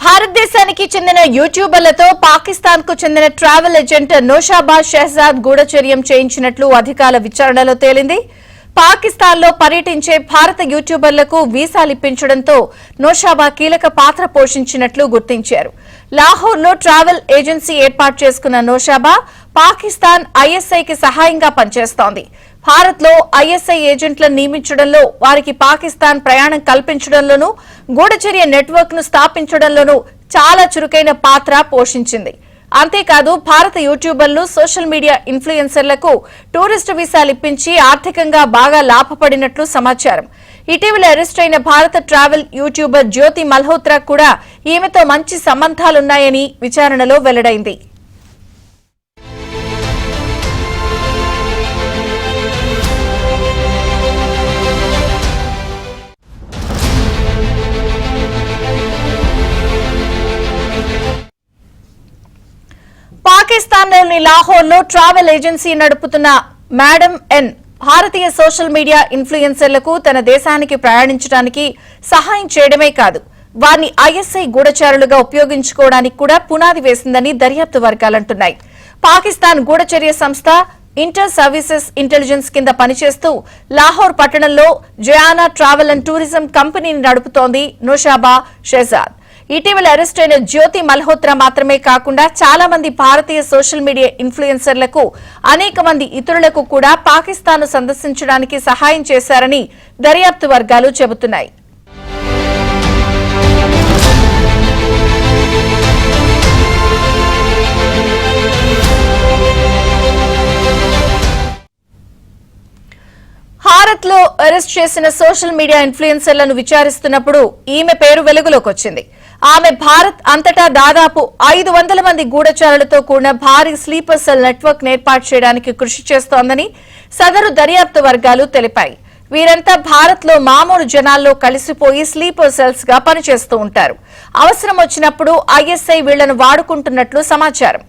భారతదేశానికి చెందిన యూట్యూబర్లతో పాకిస్తాన్ కు చెందిన ట్రావెల్ ఏజెంట్ నోషాబాజ్ షెహజాద్ గూఢచర్యం చేయించినట్లు అధికారుల విచారణలో తేలింది. పాకిస్తాన్ లో పర్యటించే భారత యూట్యూబర్లకు వీసాలు ఇప్పించడంతో నోషాబా కీలక పాత్ర పోషించినట్లు గుర్తించారు. లాహోర్ లో ట్రావెల్ ఏజెన్సీ ఏర్పాటు చేసుకున్న నోషాబా పాకిస్తాన్ ఐఎస్ఐకి సహాయంగా పనిచేస్తోంది. భారత్ లో ఐఎస్ఐ ఏజెంట్లను నియమించడంలో, వారికి పాకిస్తాన్ ప్రయాణం కల్పించడంలోనూ, గూఢచర్య నెట్వర్క్ ను స్థాపించడంలోనూ చాలా చురుకైన పాత్ర పోషించింది. అంతేకాదు భారత యూట్యూబర్లు, సోషల్ మీడియా ఇన్ఫ్లుయెన్సర్లకు టూరిస్టు వీసాలు ఇప్పించి ఆర్థికంగా బాగా లాభపడినట్లు సమాచారం. ఇటీవల అరెస్ట్ అయిన భారత ట్రావెల్ యూట్యూబర్ జ్యోతి మల్హోత్రా కూడా ఈమెతో మంచి సంబంధాలున్నాయని విచారణలో వెల్లడైంది. పాకిస్తాన్లోని లాహోర్ లో ట్రావెల్ ఏజెన్సీ నడుపుతున్న మేడం ఎన్ భారతీయ సోషల్ మీడియా ఇన్ఫ్లుయెన్సర్లకు తన దేశానికి ప్రయాణించడానికి సహాయం చేయడమే కాదు, వారిని ఐఎస్ఐ గూఢచారులుగా ఉపయోగించుకోవడానికి కూడా పునాది వేసిందని దర్యాప్తు వర్గాలంటున్నాయి. పాకిస్తాన్ గూఢచర్య సంస్థ ఇంటర్ సర్వీసెస్ ఇంటెలిజెన్స్ కింద పనిచేస్తూ లాహోర్ పట్టణంలో జయానా ట్రావెల్ అండ్ టూరిజం కంపెనీని నడుపుతోంది నోషాబా షెహజాద్. ఇటీవల అరెస్ట్ అయిన జ్యోతి మల్హోత్రా మాత్రమే కాకుండా చాలా మంది భారతీయ సోషల్ మీడియా ఇన్ఫ్లుయెన్సర్లకు, అనేక మంది ఇతరులకు కూడా పాకిస్తాన్ సందర్శించడానికి సహాయం చేశారని దర్యాప్తు వర్గాలు చెబుతున్నాయి. భారత్ లో అరెస్ట్ చేసిన సోషల్ మీడియా ఇన్ఫ్లుయెన్సర్లను విచారిస్తున్నప్పుడు ఈమె పేరు వెలుగులోకి వచ్చింది. ఆమె భారత్ అంతటా దాదాపు 500 మంది గూఢచారులతో కూడిన భారీ స్లీపర్ సెల్ నెట్వర్క్ ఏర్పాటు చేయడానికి కృషి చేస్తోందని సదరు దర్యాప్తు వర్గాలు తెలిపాయి. వీరంతా భారత్ లో మామూలు జనాల్లో కలిసిపోయి స్లీపర్ సెల్స్ గా పనిచేస్తూ ఉంటారు. అవసరం వచ్చినప్పుడు ఐఎస్ఐ వీళ్లను వాడుకుంటున్నట్లు సమాచారం.